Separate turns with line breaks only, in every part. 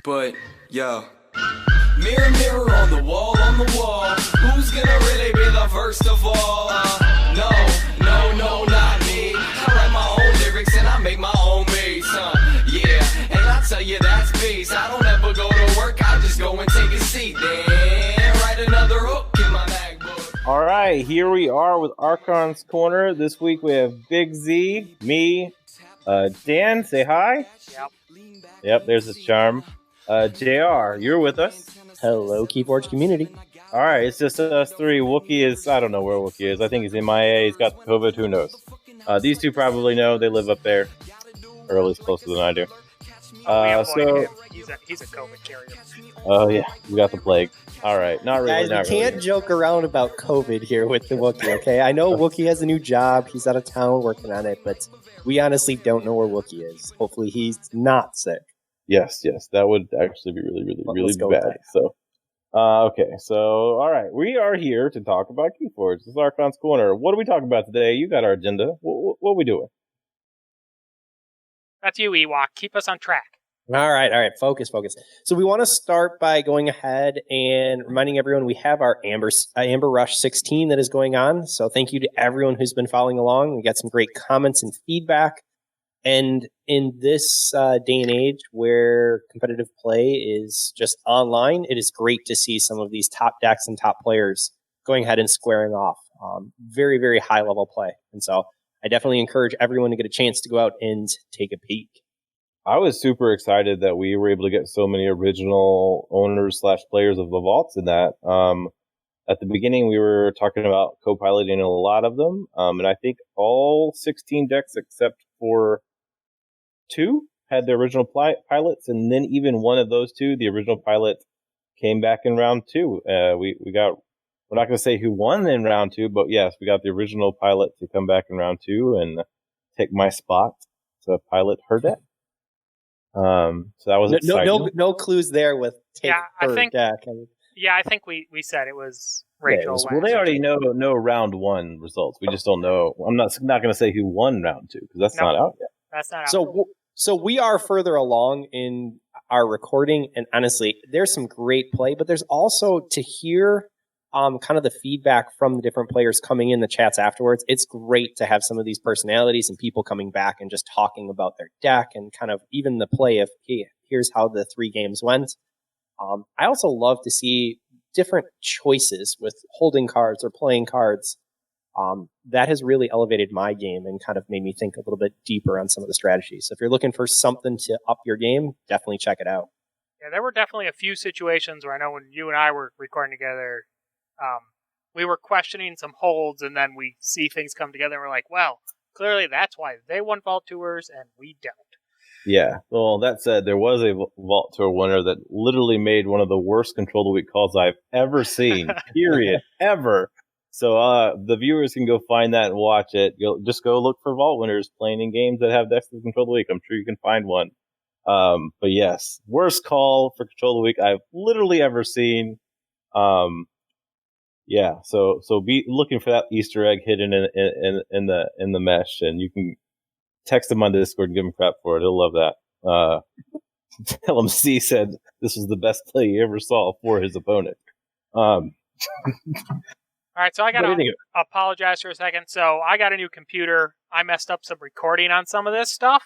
But, yo. Mirror, mirror on the wall, who's gonna really be the first of all? No, not me. I write my own lyrics and I make my own beats, yeah, and I tell you that's peace. I don't ever go to work, I just go and take a seat. Then write another hook in my MacBook.
All right, here we are with Archon's Corner. This week we have Big Z, me, Dan, say hi. Yep, there's his charm. JR, you're with us.
Hello, Keyforge community.
All right, it's just us three. Wookie is, I don't know where Wookie is. I think he's in MIA. He's got COVID. Who knows? These two probably know. They live up there, or at least closer than I do.
He's a COVID carrier.
Oh, yeah, we got the plague. All right, not really.
Guys, we can't joke around about COVID here with the Wookie, okay? I know Wookie has a new job. He's out of town working on it, but we honestly don't know where Wookie is. Hopefully he's not sick.
Yes, that would actually be really bad. So, okay, so all right, we are here to talk about Keyforge. This is Archon's Corner. What are we talking about today? You got our agenda. What are we doing?
That's you, Ewok. Keep us on track.
All right. Focus. So we want to start by going ahead and reminding everyone we have our Amber Rush 16 that is going on. So thank you to everyone who's been following along. We got some great comments and feedback. And in this day and age where competitive play is just online, it is great to see some of these top decks and top players going ahead and squaring off. Very, very high level play. And so I definitely encourage everyone to get a chance to go out and take a peek.
I was super excited that we were able to get so many original owners / players of the vaults in that. At the beginning, we were talking about co-piloting a lot of them. And I think all 16 decks except for 2 had the original pilots, and then even one of those 2, the original pilot, came back in round 2. We're not going to say who won in round 2, but yes, we got the original pilot to come back in round 2 and take my spot to pilot her deck. So that was exciting.
No clues there with take her deck.
Yeah, I think we said it was Rachel.
Well, they already know round 1 results. We just don't know. I'm not going to say who won round 2 because that's not out yet.
That's not out.
So we are further along in our recording, and honestly, there's some great play, but there's also to hear kind of the feedback from the different players coming in the chats afterwards. It's great to have some of these personalities and people coming back and just talking about their deck and kind of even the play of, hey, here's how the 3 games went. I also love to see different choices with holding cards or playing cards. That has really elevated my game and kind of made me think a little bit deeper on some of the strategies. So if you're looking for something to up your game, definitely check it out.
Yeah, there were definitely a few situations where I know when you and I were recording together, we were questioning some holds, and then we see things come together, and we're like, well, clearly that's why they won Vault Tours and we don't.
Yeah, well, that said, there was a Vault Tour winner that literally made one of the worst Control of the Week calls I've ever seen, period, ever. So the viewers can go find that and watch it. Just go look for Vault winners playing in games that have decks of Control of the Week. I'm sure you can find one. But yes, worst call for Control of the Week I've literally ever seen. Yeah, so be looking for that Easter egg hidden in the mesh, and you can text him on Discord and give him crap for it. He'll love that. LMC said this was the best play he ever saw for his opponent.
All right, so I got to apologize for a second. So I got a new computer. I messed up some recording on some of this stuff.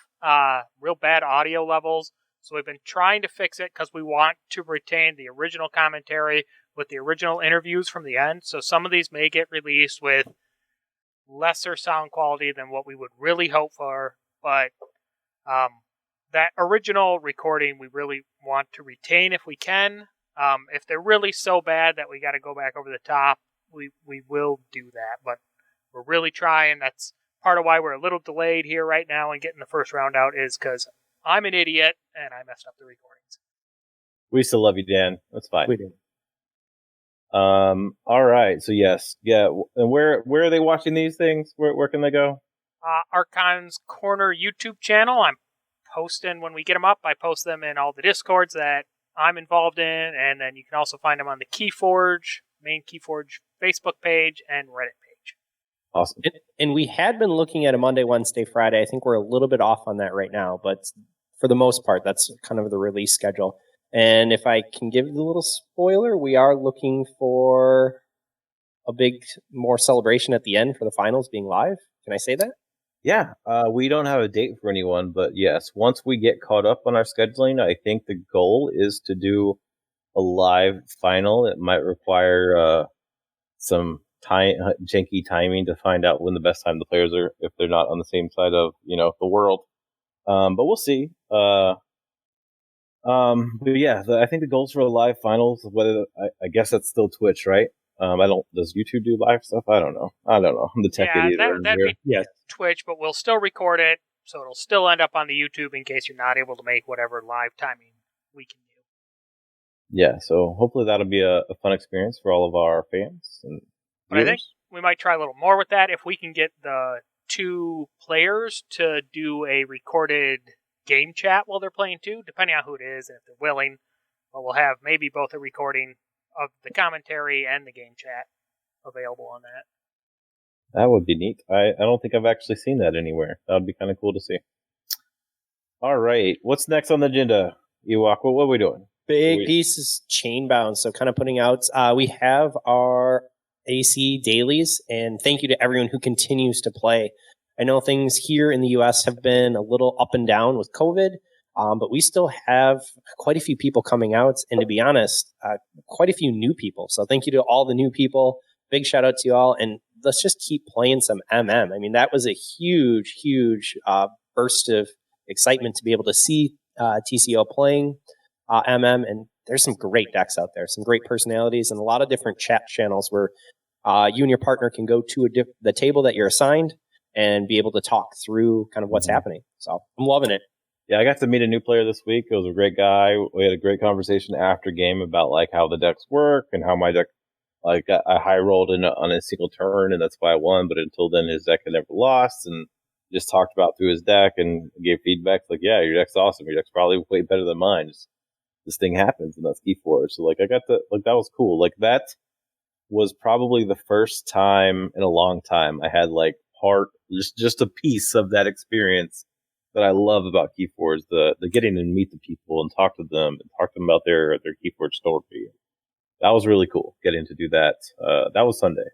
Real bad audio levels. So we've been trying to fix it because we want to retain the original commentary with the original interviews from the end. So some of these may get released with lesser sound quality than what we would really hope for. But that original recording we really want to retain if we can. If they're really so bad that we got to go back over the top, we will do that, but we're really trying. That's part of why we're a little delayed here right now and getting the first round out is because I'm an idiot and I messed up the recordings.
We still love you, Dan. That's fine.
We do.
All right. So yes, yeah. And where are they watching these things? Where can they go?
Archon's Corner YouTube channel. I'm posting when we get them up. I post them in all the Discords that I'm involved in, and then you can also find them on the Keyforge main Keyforge Facebook page and Reddit page.
Awesome.
And we had been looking at a Monday, Wednesday, Friday. I think we're a little bit off on that right now, but for the most part, that's kind of the release schedule. And if I can give the little spoiler, we are looking for a big more celebration at the end for the finals being live. Can I say that?
Yeah, we don't have a date for anyone, but yes, once we get caught up on our scheduling, I think the goal is to do a live final. It might require some janky timing to find out when the best time the players are, if they're not on the same side of the world. But we'll see. But yeah, I think the goals for the live finals, whether I guess that's still Twitch, right? Does YouTube do live stuff? I don't know. I'm the tech idiot.
That'd be Twitch, but we'll still record it, so it'll still end up on the YouTube in case you're not able to make whatever live timing we can do.
Yeah, so hopefully that'll be a fun experience for all of our fans.
But I think we might try a little more with that if we can get the 2 players to do a recorded game chat while they're playing too, depending on who it is and if they're willing. But we'll have maybe both a recording of the commentary and the game chat available on that.
That would be neat. I don't think I've actually seen that anywhere. That would be kind of cool to see. All right. What's next on the agenda, Ewok? What are we doing?
Big piece is Chainbound. So kind of putting out, we have our AC dailies, and thank you to everyone who continues to play. I know things here in the U.S. have been a little up and down with COVID, but we still have quite a few people coming out, and to be honest, quite a few new people. So thank you to all the new people. Big shout out to you all, and let's just keep playing some MM. I mean, that was a huge burst of excitement to be able to see TCO playing MM, and there's some great decks out there, some great personalities, and a lot of different chat channels where you and your partner can go to the table that you're assigned and be able to talk through kind of what's happening. So I'm loving it.
Yeah, I got to meet a new player this week. It was a great guy. We had a great conversation after game about like how the decks work and how my deck, like I high rolled on a single turn, and that's why I won. But until then, his deck had never lost, and just talked about through his deck and gave feedback like, yeah, your deck's awesome. Your deck's probably way better than mine. Just, this thing happens, and that's Keyforge. So like, I got that was cool. Like that was probably the first time in a long time I had like just a piece of that experience that I love about Keyforge, the getting to meet the people and talk to them about their Keyforge story. That was really cool, getting to do that. That was Sunday.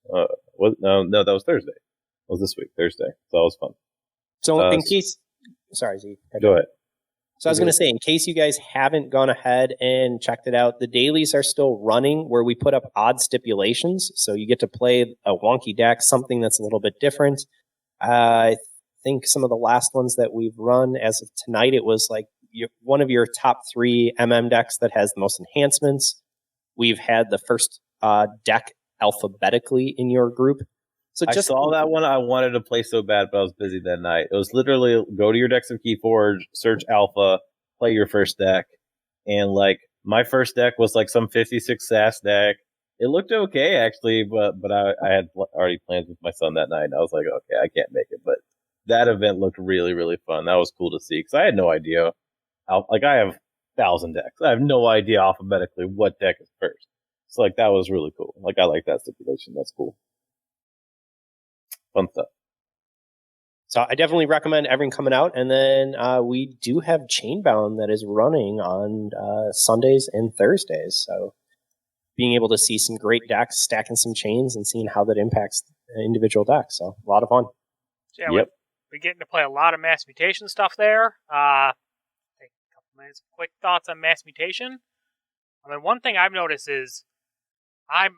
No, that was Thursday. It was this week, Thursday. So that was fun.
So in case, sorry, Z.
Go ahead.
So I was going to say, in case you guys haven't gone ahead and checked it out, the dailies are still running where we put up odd stipulations. So you get to play a wonky deck, something that's a little bit different. I think some of the last ones that we've run as of tonight, it was like one of your top 3 MM decks that has the most enhancements. We've had the first deck alphabetically in your group. So
I saw that one. I wanted to play so bad, but I was busy that night. It was literally go to your decks of Keyforge, search alpha, play your first deck. And like my first deck was like some 56 SAS deck. It looked okay actually, but I had already plans with my son that night. And I was like, okay, I can't make it. But that event looked really, really fun. That was cool to see because I had no idea. Like I have 1,000 decks. I have no idea alphabetically what deck is first. So like that was really cool. Like I like that stipulation. That's cool. Fun stuff.
So I definitely recommend everyone coming out. And then we do have Chainbound that is running on Sundays and Thursdays. So being able to see some great decks, stacking some chains, and seeing how that impacts individual decks. So a lot of fun.
So, yeah, we're getting to play a lot of Mass Mutation stuff there. Take a couple minutes. Quick thoughts on Mass Mutation. I mean, one thing I've noticed is I'm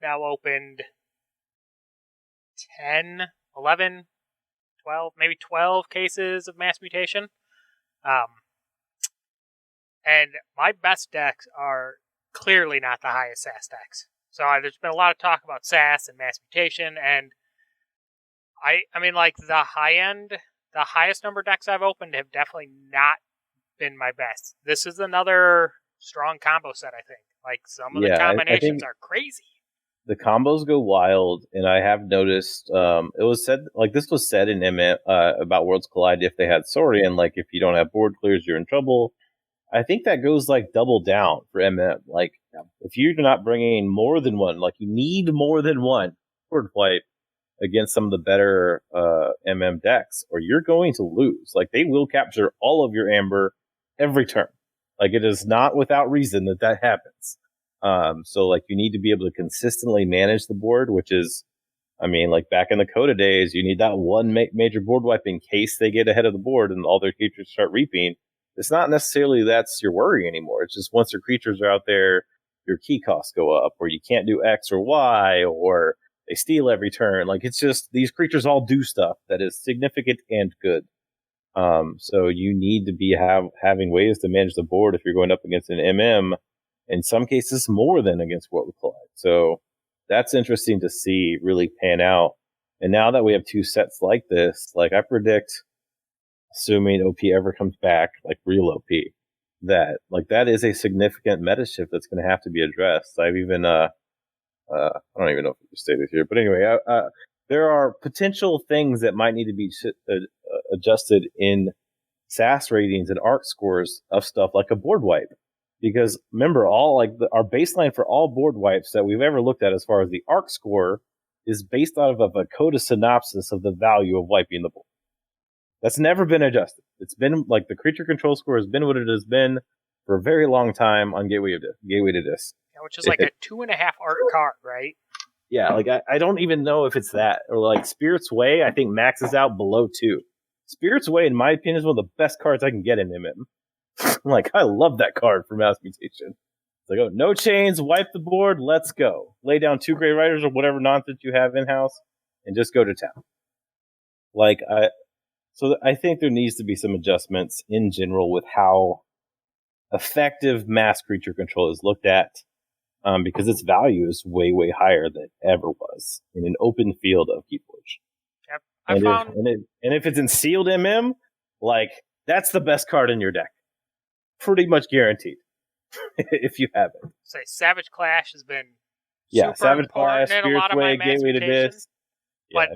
now opened 10, 11, 12, maybe 12 cases of Mass Mutation. And my best decks are clearly not the highest SAS decks. So there's been a lot of talk about SAS and Mass Mutation, and I mean, like the highest number decks I've opened have definitely not been my best. This is another strong combo set, I think. Like some of the combinations are crazy.
The combos go wild, and I have noticed it was said, like this was said in MM about Worlds Collide if they had Saurian, like if you don't have board clears, you're in trouble. I think that goes like double down for MM. Like if you're not bringing more than one, like you need more than one board wipe against some of the better MM decks, or you're going to lose. Like they will capture all of your amber every turn. Like, it is not without reason that happens. So like you need to be able to consistently manage the board, which is, I mean, like back in the Coda days, you need that one major board wipe in case they get ahead of the board and all their creatures start reaping. It's not necessarily that's your worry anymore. It's just once your creatures are out there, your key costs go up, or you can't do X or Y, or they steal every turn. Like, it's just these creatures all do stuff that is significant and good. So you need to be having ways to manage the board if you're going up against an MM. In some cases, more than against World Collide. So that's interesting to see really pan out. And now that we have two sets like this, like I predict, assuming OP ever comes back, like real OP, that is a significant meta shift that's going to have to be addressed. I've even, I don't even know if we stated here, but anyway, there are potential things that might need to be adjusted in SAS ratings and ARC scores of stuff like a board wipe. Because remember, our baseline for all board wipes that we've ever looked at as far as the ARC score is based out of a Coda synopsis of the value of wiping the board. That's never been adjusted. It's been like the creature control score has been what it has been for a very long time on Gateway to Disc.
Yeah, which is like a 2.5 ARC card, right?
Yeah, like I don't even know if it's that. Or like Spirit's Way, I think maxes out below 2. Spirit's Way, in my opinion, is one of the best cards I can get in MM. Like, I love that card for Mass Mutation. It's like, oh, no chains, wipe the board, let's go. Lay down 2 Grey Riders or whatever nonsense you have in-house, and just go to town. Like, I think there needs to be some adjustments in general with how effective mass creature control is looked at, because its value is way, way higher than it ever was in an open field of Keyforge.
Yep.
And if it's in sealed MM, like, that's the best card in your deck. Pretty much guaranteed. If you have it.
Say Savage Clash has been
Savage
important
Clash,
in a lot of my
Gateway to Disc.
But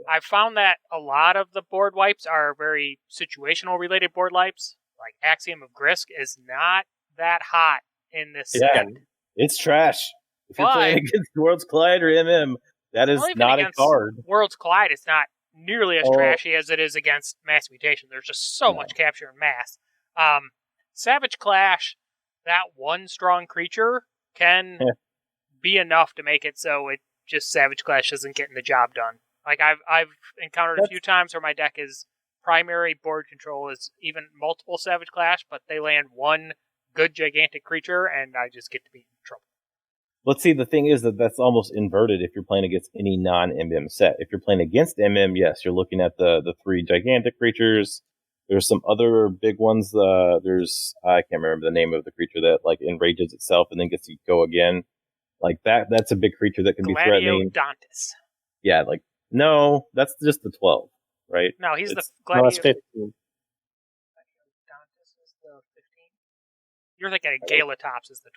I've found that a lot of the board wipes are very situational related board wipes. Like Axiom of Grisk is not that hot in this set.
It's trash. If you're playing against Worlds Collide or MM, that is not a card.
Worlds Collide, it's not nearly as trashy as it is against Mass Mutation. There's just so much capture and mass. Savage Clash, that one strong creature can be enough to make it so it just Savage Clash isn't getting the job done. Like I've encountered a few times where my deck is primary board control is even multiple Savage Clash, but they land one good gigantic creature and I just get to be in trouble.
Let's see, the thing is that's almost inverted if you're playing against any non-MM set. If you're playing against MM, yes, you're looking at the 3 gigantic creatures. There's some other big ones. I can't remember the name of the creature that like enrages itself and then gets to go again. Like that's a big creature that can be threatening.
Gladiodontus.
Yeah, like no, that's just the 12, right?
No, he's the
Gladiodontus. No, that's 15.
Gladiodontus is the 15. You're thinking of Galatops is the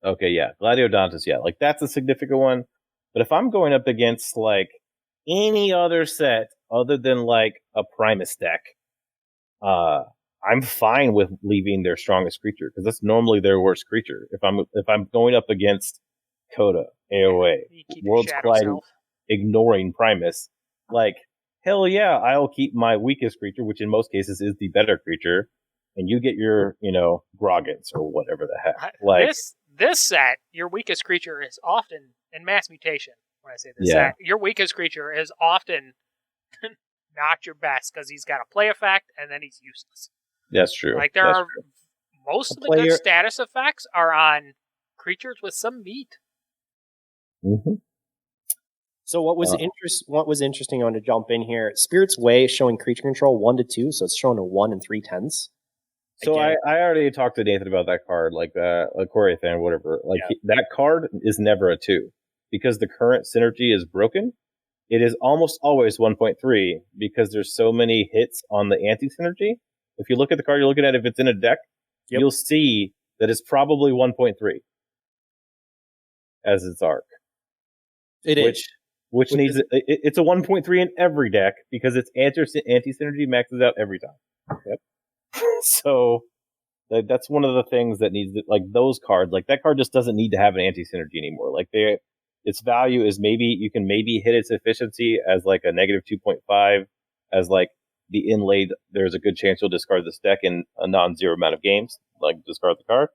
12.
Okay, yeah, Gladiodontus, yeah, like that's a significant one. But if I'm going up against like any other set other than like a Primus deck, I'm fine with leaving their strongest creature because that's normally their worst creature. If I'm going up against Coda, AOA, Worlds Collide, ignoring Primus, like hell yeah, I'll keep my weakest creature, which in most cases is the better creature, and you get your Groggins or whatever the heck. Like
this set, your weakest creature is often in Mass Mutation. When I say this set, your weakest creature is often not your best because he's got a play effect and then he's useless.
That's true.
Like most of the good status effects are on creatures with some meat.
Mm-hmm.
So what was interesting? I want to jump in here. Spirit's Way is showing creature control 1 to 2, so it's showing a 1 and 3/10.
So I already talked to Nathan about that card, like Corythan or whatever. Like that card is never a 2 because the current synergy is broken. It is almost always 1.3 because there's so many hits on the anti-synergy. If you look at the card you're looking at, if it's in a deck, you'll see that it's probably 1.3 as its arc. Which needs it's a 1.3 in every deck because its anti-synergy maxes out every time. Yep. So that's one of the things that needs to, like those cards, like that card just doesn't need to have an anti-synergy anymore. Like its value is you can maybe hit its efficiency as like a negative 2.5 as like the inlaid, there's a good chance you'll discard this deck in a non-zero amount of games, like discard the card.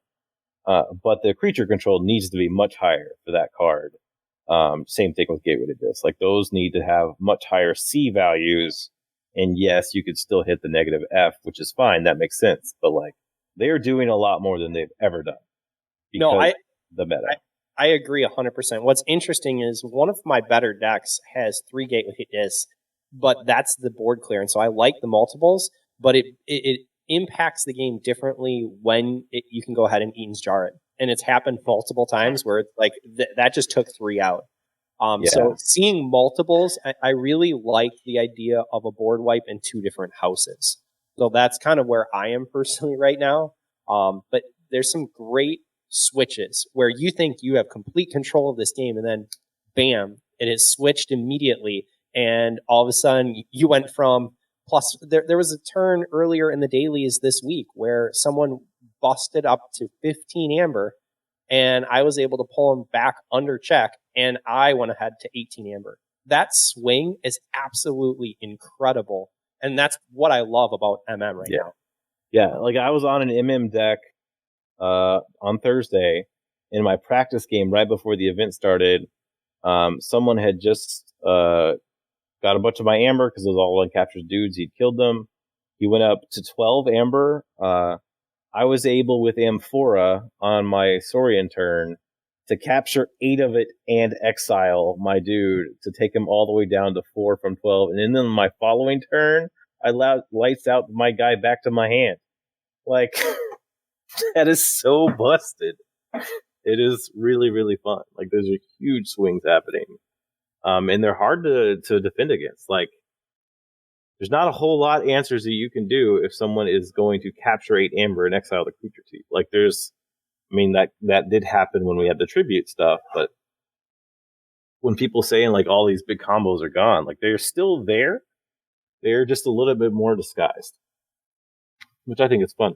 But the creature control needs to be much higher for that card. Same thing with Gateway to Abyss. Like, those need to have much higher C values. And yes, you could still hit the negative F, which is fine. That makes sense. But like, they are doing a lot more than they've ever done. The meta.
I agree 100%. What's interesting is one of my better decks has 3 Gateway to Abyss, but that's the board clearance. So I like the multiples, but it impacts the game differently when you can go ahead and Eaton's Jar it. And it's happened multiple times where it's like that just took 3 out. So seeing multiples, I really like the idea of a board wipe in 2 different houses. So that's kind of where I am personally right now. But there's some great switches where you think you have complete control of this game, and then bam, it is switched immediately. And all of a sudden you went from plus, there was a turn earlier in the dailies this week where someone busted up to 15 amber, and I was able to pull him back under check, and I went ahead to 18 amber. That swing is absolutely incredible, and that's what I love about MM right now.
Yeah, like I was on an MM deck on Thursday in my practice game right before the event started. Someone had just got a bunch of my amber because it was all uncaptured dudes. He'd killed them. He went up to 12 amber. I was able with Amphora on my Saurian turn to capture 8 of it and exile my dude to take him all the way down to 4 from 12. And then my following turn, I lights out my guy back to my hand. Like, that is so busted. It is really, really fun. Like, those are huge swings happening. And they're hard to defend against. Like, there's not a whole lot of answers that you can do if someone is going to capture 8 amber and exile the creature to you. Like, that did happen when we had the tribute stuff, but when people saying like all these big combos are gone, like they're still there. They're just a little bit more disguised, which I think is fun.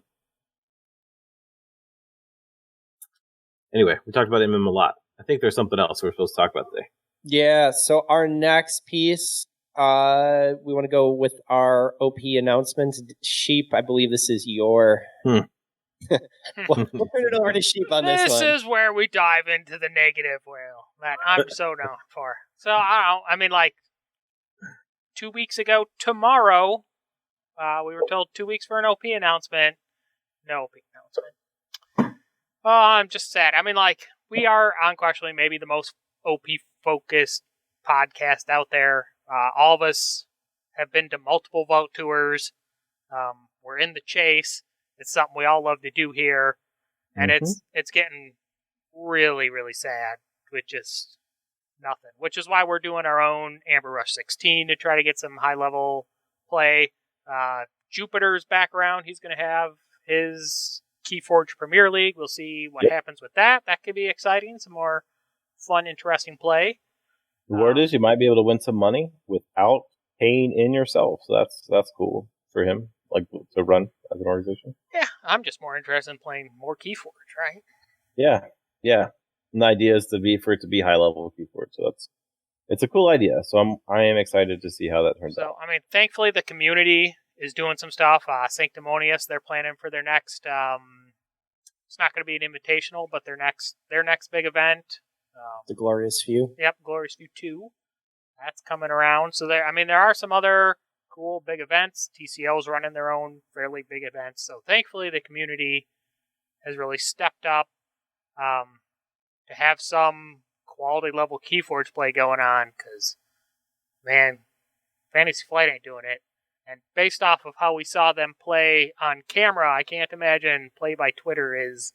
Anyway, we talked about MM a lot. I think there's something else we're supposed to talk about today.
Yeah, so our next piece, we want to go with our OP announcement. Sheep, I believe this is your... we'll turn it over to Sheep on this one.
This is where we dive into the negative whale that I'm so down for. So, I mean, like, 2 weeks ago tomorrow, we were told 2 weeks for an OP announcement. No OP announcement. Oh, I'm just sad. I mean, like, we are unquestionably maybe the most OP-focused podcast out there. All of us have been to multiple vote tours. We're in the chase. It's something we all love to do here. And it's getting really, really sad with just nothing. Which is why we're doing our own Amber Rush 16 to try to get some high-level play. Jupiter's background, he's going to have his Keyforge Premier League. We'll see what happens with that. That could be exciting. Some more fun, interesting play.
The word is you might be able to win some money without paying in yourself. So that's cool for him, like to run as an organization.
Yeah, I'm just more interested in playing more Keyforge, right?
Yeah. And the idea is for it to be high level Keyforge. So it's a cool idea. So I am excited to see how that turns out.
So I mean, thankfully the community is doing some stuff. Sanctimonious, they're planning for their next. It's not going to be an invitational, but their next big event.
The Glorious Few.
Yep, Glorious Few 2. That's coming around. So there are some other cool big events. TCO's running their own fairly big events. So thankfully the community has really stepped up to have some quality level Keyforge play going on. Because, man, Fantasy Flight ain't doing it. And based off of how we saw them play on camera, I can't imagine play by Twitter is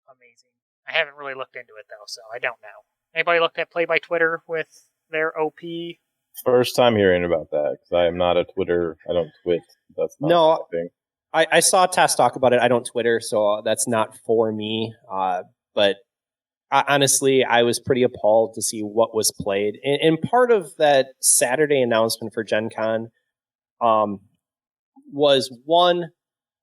amazing. I haven't really looked into it, though, so I don't know. Anybody looked at play by Twitter with their OP?
First time hearing about that, because I am not a Twitter. I don't twit. That's not my thing.
I saw Tess talk about it. I don't Twitter, so that's not for me. But honestly, I was pretty appalled to see what was played. And part of that Saturday announcement for Gen Con was, one,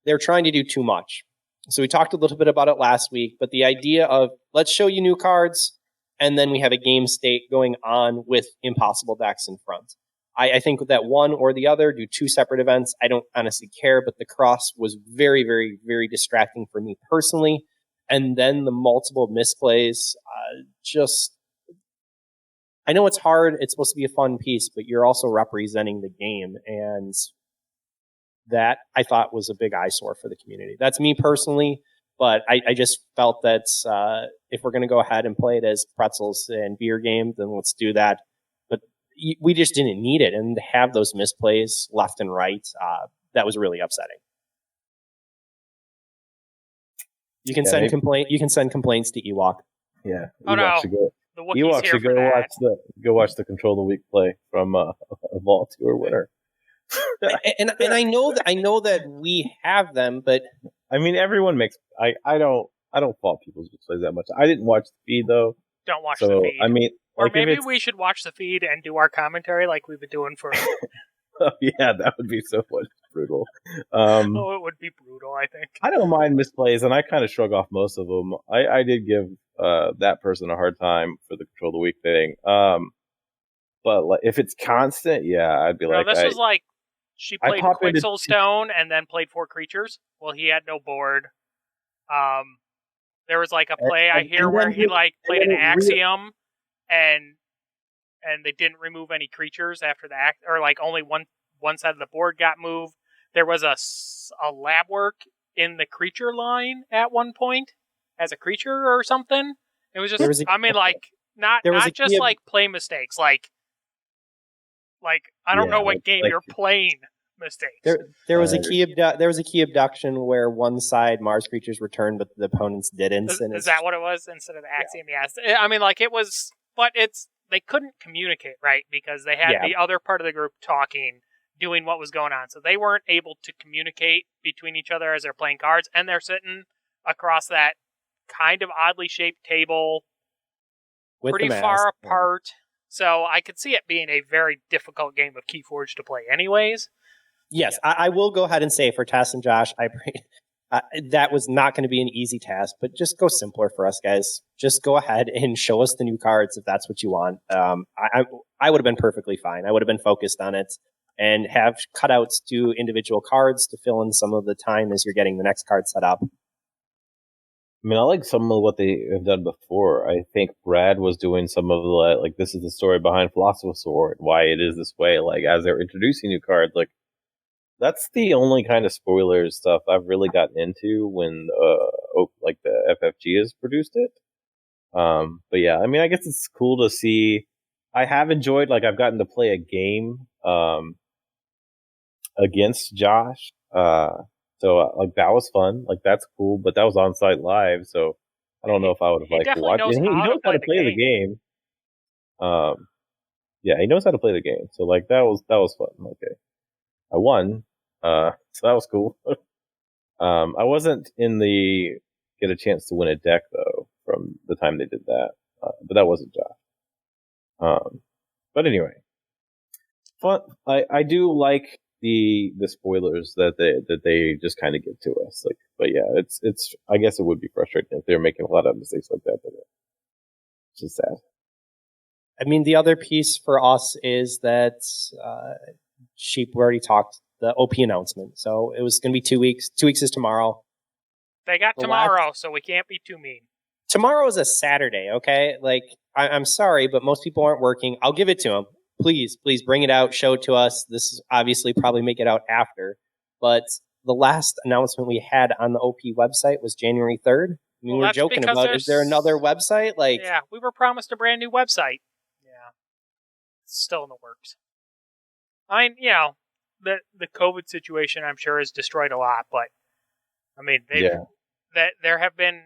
they're trying to do too much. So we talked a little bit about it last week, but the idea of let's show you new cards, and then we have a game state going on with impossible decks in front. I think that one or the other, do 2 separate events. I don't honestly care, but the cross was very, very, very distracting for me personally. And then the multiple misplays, I know it's hard. It's supposed to be a fun piece, but you're also representing the game. And that I thought was a big eyesore for the community. That's me personally, but I just felt that if we're going to go ahead and play it as pretzels and beer game, then let's do that. But we just didn't need it. And to have those misplays left and right, that was really upsetting. You can send complaints to Ewok.
Yeah.
Oh, no.
Ewok should go watch the Control the Week play from a Vault Tour winner.
and I know that we have them, but
I mean, everyone makes. I don't fault people's plays that much. I didn't watch the feed though.
Don't watch the feed.
I mean,
or maybe we should watch the feed and do our commentary like we've been doing for.
Oh, yeah, that would be so much brutal.
It would be brutal. I think
I don't mind misplays, and I kind of shrug off most of them. I did give that person a hard time for the Control the Week thing. But like, if it's constant, yeah, I'd be like.
This was like she played Quixel Stone and then played 4 creatures. Well, he had no board. There was like a play where he like played an Axiom, and they didn't remove any creatures after the or like only one side of the board got moved. There was a lab work in the creature line at one point as a creature or something. It was just, not just like play mistakes, like I don't know what game you're playing mistakes.
There was a key abduction where one side Mars creatures returned, but the opponents didn't.
Is that what it was instead of the Axiom? Yeah. Yes. I mean, like it was, but they couldn't communicate right because they had the other part of the group talking, doing what was going on, so they weren't able to communicate between each other as they're playing cards, and they're sitting across that kind of oddly shaped table, pretty far apart. So I could see it being a very difficult game of Keyforge to play anyways.
Yes, I will go ahead and say for Tess and Josh, that was not going to be an easy task, but just go simpler for us, guys. Just go ahead and show us the new cards if that's what you want. I would have been perfectly fine. I would have been focused on it and have cutouts to individual cards to fill in some of the time as you're getting the next card set up.
I mean, I like some of what they have done before. I think Brad was doing some of the, like, this is the story behind Philosopher's Sword, why it is this way, like, as they're introducing new cards. Like, that's the only kind of spoilers stuff I've really gotten into when, like, the FFG has produced it. But yeah, I mean, I guess it's cool to see. I have enjoyed, like, I've gotten to play a game, against Josh, so like that was fun, like that's cool, but that was on site live, so I don't know if I would have like watched it. He knows how to play the game. Yeah, he knows how to play the game, so like that was fun. Okay, I won, so that was cool. I wasn't in the get a chance to win a deck though from the time they did that, but that wasn't Josh. But anyway, fun. I do like the spoilers that they just kind of give to us, like, but yeah, it's I guess it would be frustrating if they're making a lot of mistakes like that, but it's just sad.
I mean, the other piece for us is that Sheep already talked the OP announcement, so it was going to be 2 weeks. 2 weeks is tomorrow.
They got tomorrow, so we can't be too mean.
Tomorrow is a Saturday, okay? Like, I'm sorry, but most people aren't working. I'll give it to them. Please bring it out, show it to us. This is obviously probably make it out after. But the last announcement we had on the OP website was January 3rd. I mean, we're joking about, is there another website? Like,
yeah, we were promised a brand new website. Yeah. It's still in the works. I mean, you know, the COVID situation, I'm sure, has destroyed a lot, but I mean, there have been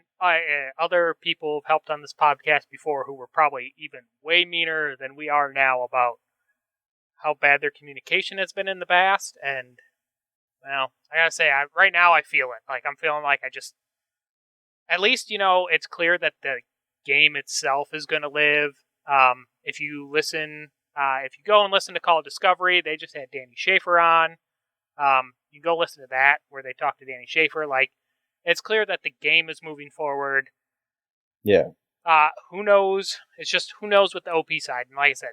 other people who've helped on this podcast before who were probably even way meaner than we are now about how bad their communication has been in the past. And, well, I gotta say, right now I feel it. Like, I'm feeling like at least, you know, it's clear that the game itself is going to live. If you go and listen to Call of Discovery, they just had Danny Schaefer on. You go listen to that, where they talk to Danny Schaefer. Like, it's clear that the game is moving forward.
Yeah.
Who knows? It's just who knows with the OP side. And like I said,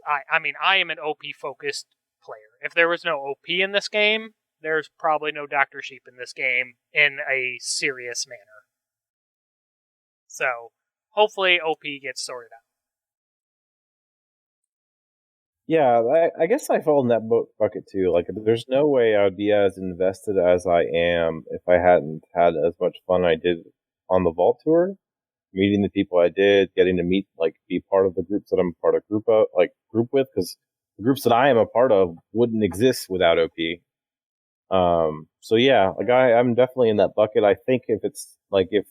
I am an OP focused player. If there was no OP in this game, there's probably no Dr. Sheep in this game in a serious manner. So hopefully OP gets sorted out.
Yeah, I guess I fall in that bucket too. Like, there's no way I would be as invested as I am if I hadn't had as much fun I did on the Vault Tour. Meeting the people I did, getting to meet, like, be part of the groups that I'm part of group with, because the groups that I am a part of wouldn't exist without OP. So yeah, like, I'm definitely in that bucket. I think if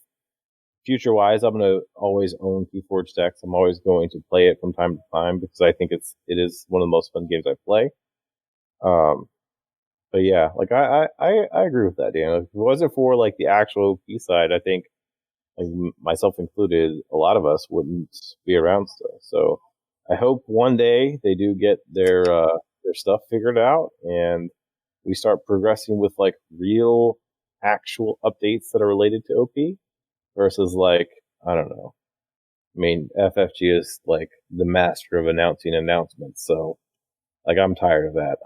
future wise, I'm going to always own Keyforge decks. I'm always going to play it from time to time because I think it is one of the most fun games I play. But yeah, like, I agree with that, Dan. If it wasn't for, like, the actual OP side, I think, like, myself included, a lot of us wouldn't be around still. So I hope one day they do get their stuff figured out and we start progressing with, like, real actual updates that are related to OP versus, like, I don't know. I mean, FFG is, like, the master of announcing announcements. So, like, I'm tired of that.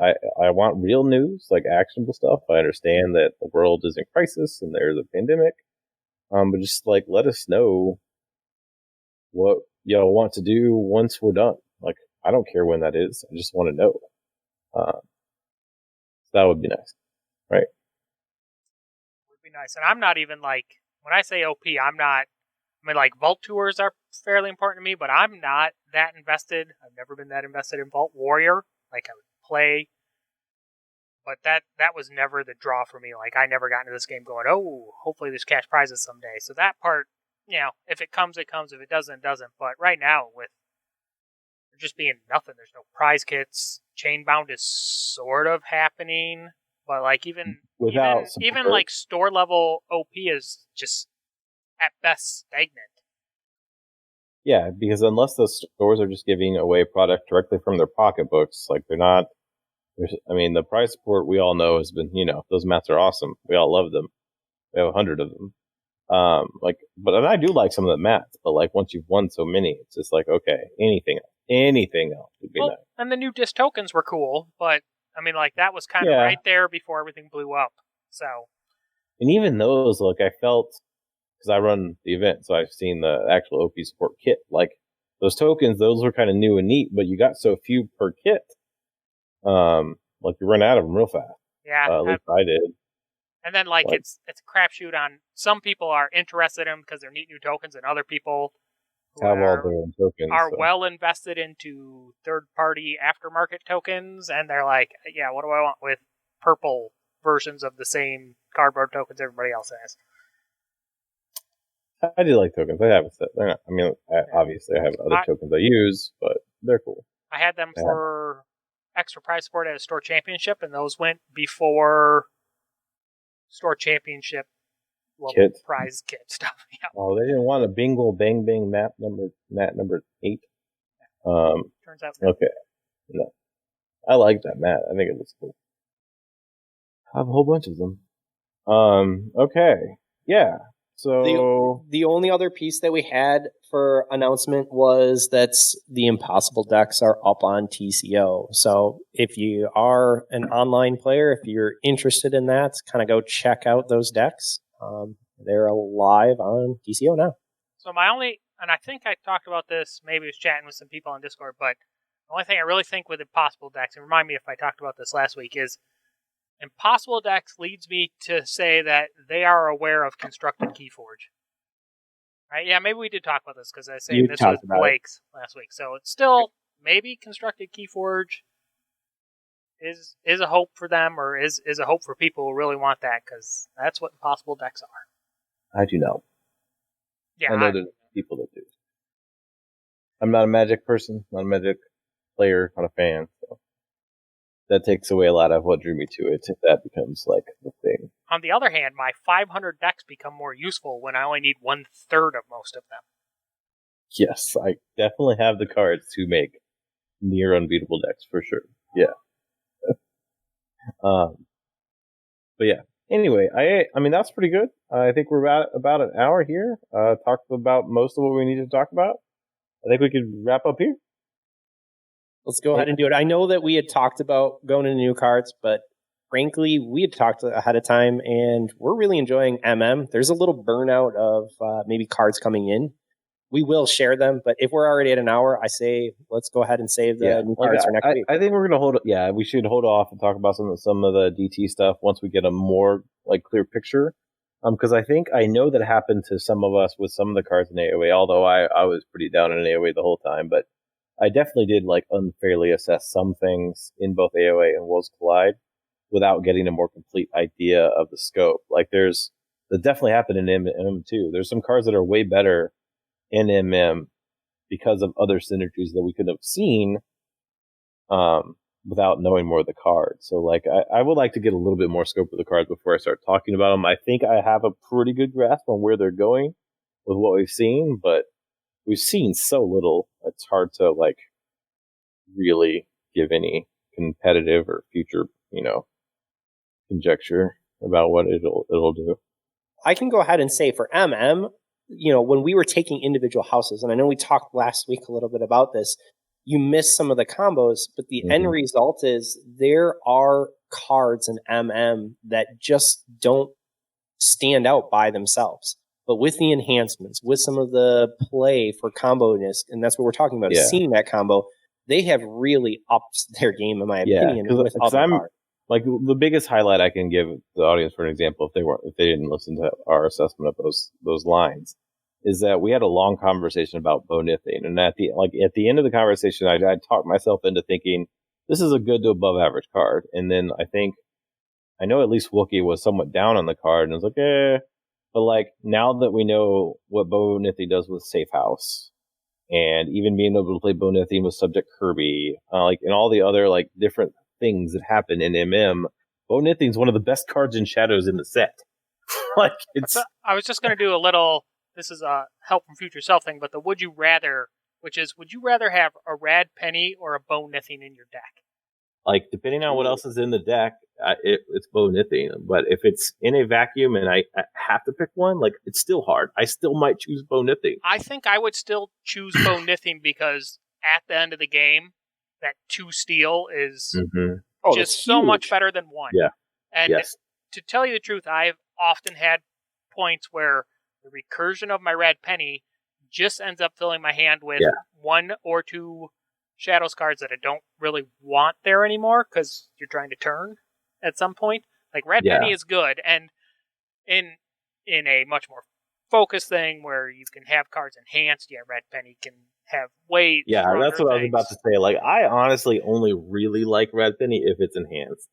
I want real news, like actionable stuff. I understand that the world is in crisis and there's a pandemic. But just, like, let us know what y'all want to do once we're done. Like, I don't care when that is. I just want to know. That would be nice, right?
Would be nice. And I'm not even, like, when I say OP, like, Vault Tours are fairly important to me, but I'm not that invested. I've never been that invested in Vault Warrior. Like, I would play, but that was never the draw for me. Like, I never got into this game going, oh, hopefully there's cash prizes someday. So that part, if it comes, it comes. If it doesn't, it doesn't. But right now, with there just being nothing, there's no prize kits. Chainbound is sort of happening, but, like, even like store level OP is just at best stagnant.
Yeah, because unless the stores are just giving away product directly from their pocketbooks, like, they're not. The prize support we all know has been, those mats are awesome. We all love them. We have 100 of them. And I do like some of the mats, but, like, once you've won so many, it's just like, okay, anything else would be nice.
And the new disc tokens were cool, but like, that was kind of right there before everything blew up. So,
and even those, like, I felt, because I run the event, so I've seen the actual OP support kit. Like, those tokens, those were kind of new and neat, but you got so few per kit. Like, you run out of them real fast.
Yeah,
at least I did.
And then, like, it's a crapshoot on some people are interested in them because they're neat new tokens, and other people
have all their own tokens
well invested into third-party aftermarket tokens, and they're like, yeah, what do I want with purple versions of the same cardboard tokens everybody else has?
I do like tokens. I have a set. Obviously I have other tokens I use, but they're cool.
I had them for extra prize support at a store championship, and those went before store championship level prize kit stuff. Yeah.
Oh, they didn't want a Bingo Bang Bang mat number 8.
Turns out.
Okay. No. I like that mat. I think it looks cool. I have a whole bunch of them. Okay. Yeah. So
the only other piece that we had for announcement was that the Impossible decks are up on TCO. So if you are an online player, if you're interested in that, kind of go check out those decks. They're live on TCO now.
So and I think I talked about this, maybe I was chatting with some people on Discord, but the only thing I really think with Impossible decks, and remind me if I talked about this last week, is Impossible decks leads me to say that they are aware of constructed Keyforge. Right? Yeah, maybe we did talk about this because I say this was Blake's last week. So it's still maybe constructed Keyforge is a hope for them, or is a hope for people who really want that, because that's what Impossible decks are.
I do know.
Yeah,
I know there's people that do. I'm not a Magic person, not a Magic player, not a fan, so that takes away a lot of what drew me to it, if that becomes, like, the thing.
On the other hand, my 500 decks become more useful when I only need 1/3 of most of them.
Yes, I definitely have the cards to make near unbeatable decks, for sure. Yeah. But yeah, Anyway, I mean that's pretty good. I think we're about an hour here. Talked about most of what we need to talk about. I think we could wrap up here.
Let's go ahead and do it. I know that we had talked about going into new cards, but frankly, we had talked ahead of time, and we're really enjoying MM. There's a little burnout of maybe cards coming in. We will share them, but if we're already at an hour, I say let's go ahead and save the new cards for next week.
I think we're gonna hold. Yeah, we should hold off and talk about some of the DT stuff once we get a more clear picture. Because I know that happened to some of us with some of the cards in AOA. Although I was pretty down in AOA the whole time, but I definitely did unfairly assess some things in both AOA and Worlds Collide without getting a more complete idea of the scope. That definitely happened in MM too. There's some cards that are way better in MM because of other synergies that we could have seen without knowing more of the cards. So I would like to get a little bit more scope of the cards before I start talking about them. I think I have a pretty good grasp on where they're going with what we've seen, but we've seen so little. It's hard to really give any competitive or future, conjecture about what it'll do.
I can go ahead and say for MM, when we were taking individual houses, and I know we talked last week a little bit about this, you miss some of the combos, but the end result is there are cards in MM that just don't stand out by themselves. But with the enhancements, with some of the play for combo-ness, and that's what we're talking about, seeing that combo, they have really upped their game, in my opinion, with other cards.
The biggest highlight I can give the audience, for an example, if they didn't listen to our assessment of those lines, is that we had a long conversation about Bonithine, and at the end of the conversation, I talked myself into thinking this is a good to above average card, and then I know at least WOOKIE was somewhat down on the card, and I was but now that we know what Bonithine does with Safe House, and even being able to play Bonithine with Subject Kirby, and all the other different things that happen in MM, Bonithine's one of the best cards in Shadows in the set.
I was just going to do a little. This is a help from future self thing, but the would you rather, which is would you rather have a Rad Penny or a Bonithine in your deck?
Depending on what else is in the deck, it's Bonithine. But if it's in a vacuum and I have to pick one, it's still hard. I still might choose Bonithine.
I think I would still choose Bonithine because at the end of the game, that 2 steal is just so much better than 1.
Yeah.
And to tell you the truth, I've often had points where the recursion of my Rad Penny just ends up filling my hand with 1 or 2 Shadows cards that I don't really want there anymore because you're trying to turn at some point. Rad Penny is good, and in a much more focused thing where you can have cards enhanced, Rad Penny can have way
that's what I was about to say. I honestly only really like Rad Penny if it's enhanced,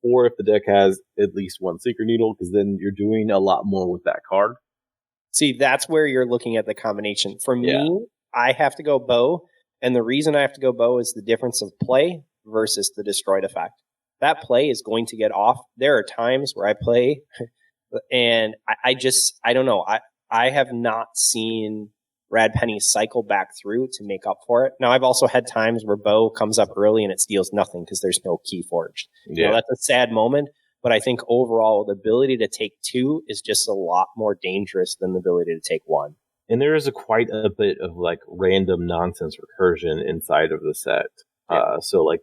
or if the deck has at least 1 Secret Needle, because then you're doing a lot more with that card.
See, that's where you're looking at the combination. For me, I have to go Bow, and the reason I have to go Bow is the difference of play versus the destroyed effect. That play is going to get off. There are times where I play, and I don't know. I have not seen Rad Penny cycle back through to make up for it. Now, I've also had times where Bow comes up early and it steals nothing because there's no Keyforge. That's a sad moment. But I think overall, the ability to take 2 is just a lot more dangerous than the ability to take 1.
And there is quite a bit of random nonsense recursion inside of the set. So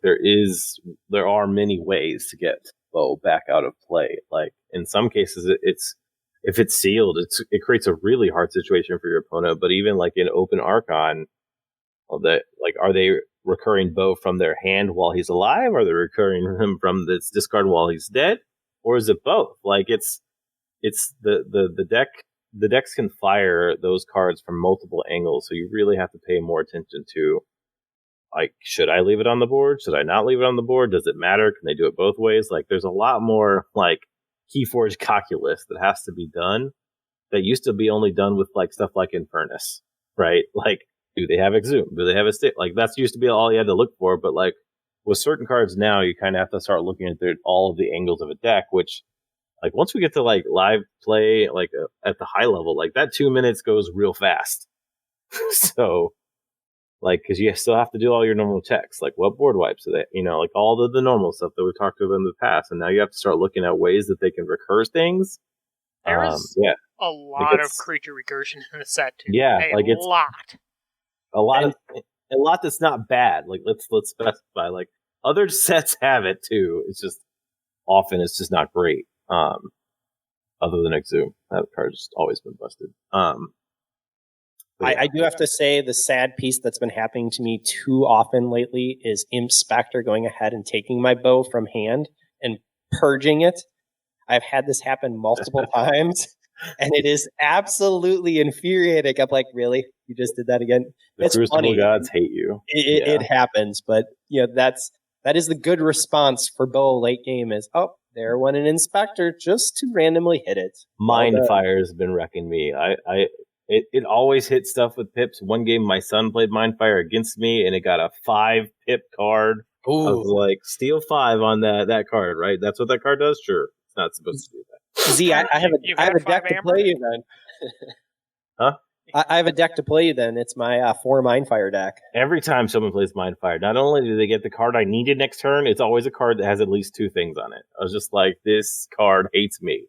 there are many ways to get Bow back out of play. In some cases, if it's sealed, it creates a really hard situation for your opponent. But even in Open Archon, are they recurring Bow from their hand while he's alive? Or are they recurring him from this discard while he's dead? Or is it both? It's the deck. The decks can fire those cards from multiple angles, so you really have to pay more attention to, should I leave it on the board? Should I not leave it on the board? Does it matter? Can they do it both ways? There's a lot more Keyforge calculus that has to be done that used to be only done with stuff like Infernus, right? Do they have Exhume? Do they have a stick? That's used to be all you had to look for, but with certain cards now, you kind of have to start looking at all of the angles of a deck, which once we get to live play at the high level, that 2 minutes goes real fast. So Like, because you still have to do all your normal checks, like what board wipes are they, like all the normal stuff that we've talked about in the past. And now you have to start looking at ways that they can recurse things.
There is a lot of creature recursion in the set too.
Yeah,
a lot.
A lot that's not bad. Like let's specify. Like other sets have it too. It's just often it's just not great. Other than Exhume, that card's just always been busted.
I do have to say the sad piece that's been happening to me too often lately is Imp Spectre going ahead and taking my bow from hand and purging it. I've had this happen multiple times, and it is absolutely infuriating. I'm like, really? You just did that again?
The Crucible gods hate you.
It happens, but that is the good response for bow late game is, there went an Inspector just to randomly hit it.
Mind Fire has been wrecking me. It always hits stuff with pips. One game, my son played Mind Fire against me, and it got a 5 pip card. Ooh. I was like, steal 5 on that card, right? That's what that card does? Sure. It's not supposed to do that.
Z, I have a deck to play you then.
Huh?
I have a deck to play you then. It's my 4 Mind Fire deck.
Every time someone plays Mind Fire, not only do they get the card I needed next turn, it's always a card that has at least 2 things on it. I was just like, this card hates me.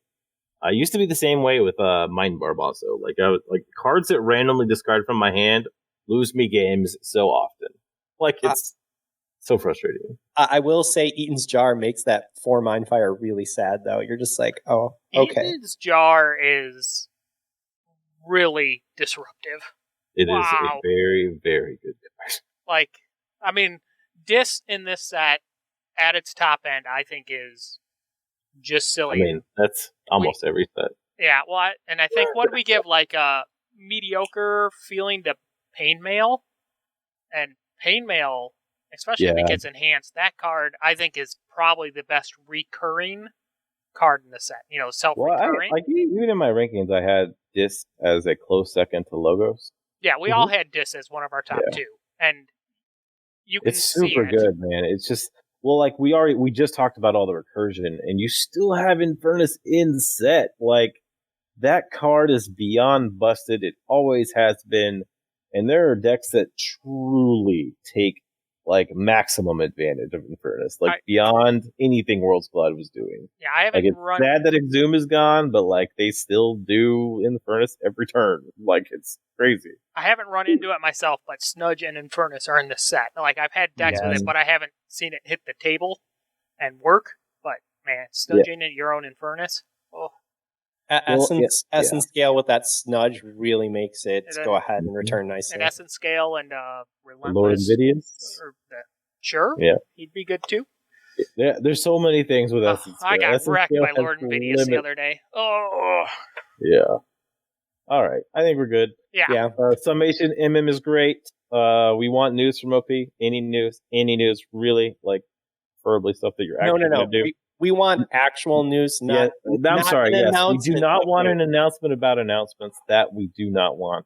I used to be the same way with Mind Barb also. Like cards that randomly discard from my hand lose me games so often. Like it's so frustrating.
I will say Eaton's Jar makes that 4 Mind Fire really sad though. You're just like, oh, okay.
Eaton's Jar is really disruptive.
It is a very, very good card.
Like, I mean, Dis in this set at its top end, I think is just silly.
I mean, that's almost every set.
Yeah, well, and I think what we give like a mediocre feeling to Pain Mail, and Pain Mail, especially if it gets enhanced, that card I think is probably the best recurring card in the set. Self-recurring.
Well, even in my rankings, I had Dis as a close second to Logos.
Yeah, we all had Dis as one of our top 2, and you can
see it's super good, man. It's just. Well, like we just talked about all the recursion, and you still have Infernus in set. Like that card is beyond busted. It always has been, and there are decks that truly take like maximum advantage of Infernus, like beyond anything World's Blood was doing.
Yeah, I haven't
it's sad that Exhume is gone, but like they still do Infernus every turn. Like it's crazy.
I haven't run into it myself, but Snudge and Infernus are in the set. Like I've had decks with it, but I haven't seen it hit the table and work. But man, Snudging in your own Infernus. Oh.
Essence Scale with that Snudge really makes it go ahead and return nicely.
And Essence Scale and Relentless.
Lord Invidious.
Sure, he'd be good too.
Yeah, there's so many things with Essence Scale.
I got
Essence
wrecked
Scale
by Lord Invidious the other day. Oh.
Yeah. All right, I think we're good.
Yeah.
Summation MM is great. We want news from OP. Any news, really, like preferably stuff that you're actually going to do.
We want actual news, not.
I'm sorry. Yes, we do not want an announcement about announcements. That we do not want.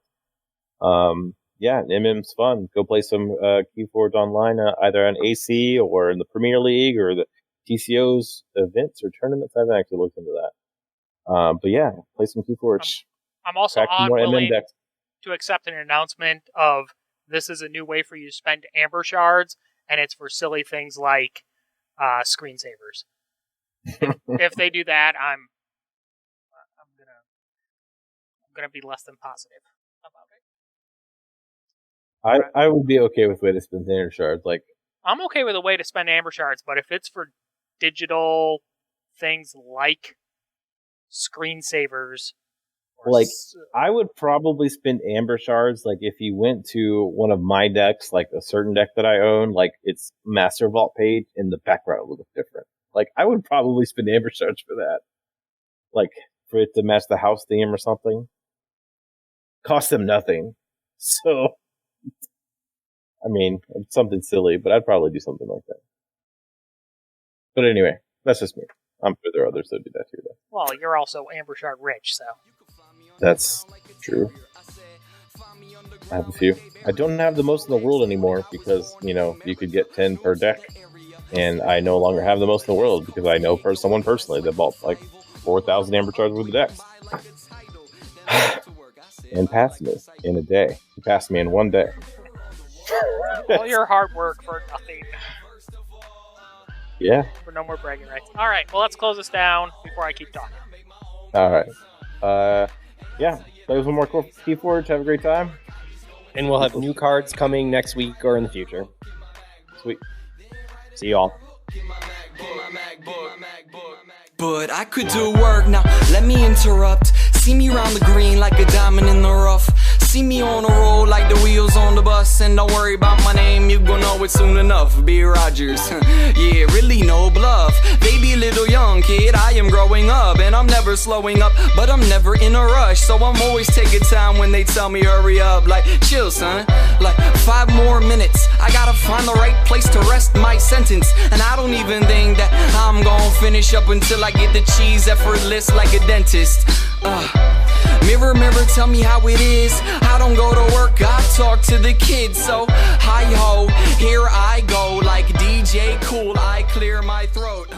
MM's fun. Go play some Keyforge online, either on AC or in the Premier League or the TCO's events or tournaments. I haven't actually looked into that. But yeah, play some Keyforge.
I'm also unwilling to accept an announcement of this is a new way for you to spend Amber Shards, and it's for silly things like screensavers. If they do that, I'm gonna be less than positive about it.
I would be okay with way to spend Amber Shards. Like
I'm okay with a way to spend Amber Shards, but if it's for digital things like screensavers.
Like, I would probably spend Amber Shards, like, if you went to one of my decks, like a certain deck that I own, like, its Master Vault page, and the background would look different. Like, I would probably spend Amber Shards for that. Like, for it to match the house theme or something. Cost them nothing. So, I mean, it's something silly, but I'd probably do something like that. But anyway, that's just me. I'm sure there are others that do that too, though.
Well, you're also Amber Shard rich, so.
That's true. I have a few. I don't have the most in the world anymore because, you could get 10 per deck. And I no longer have the most in the world because I know someone personally that bought like 4,000 Amber Shards worth of decks. And passed me in a day. He passed me in one day.
All your hard work for nothing.
Yeah.
For no more bragging rights. All right, well, let's close this down before I keep talking.
All right. Yeah. Play with one more Keyforge. Have a great time.
And we'll have new cards coming next week or in the future.
Sweet.
See you all.
But I could do work now, let me interrupt. See me round the green like a diamond in the rough. See me on a roll like the wheels on the bus. And don't worry about my name, you gon' know it soon enough. B. Rogers, yeah, really no bluff. Baby little young kid, I am growing up. And I'm never slowing up, but I'm never in a rush. So I'm always taking time when they tell me hurry up. Like, chill son, like 5 more minutes. I gotta find the right place to rest my sentence. And I don't even think that I'm gon' finish up until I get the cheese effortless like a dentist. Mirror, mirror, tell me how it is. I don't go to work, I talk to the kids. So, hi ho, here I go. Like DJ Cool, I clear my throat.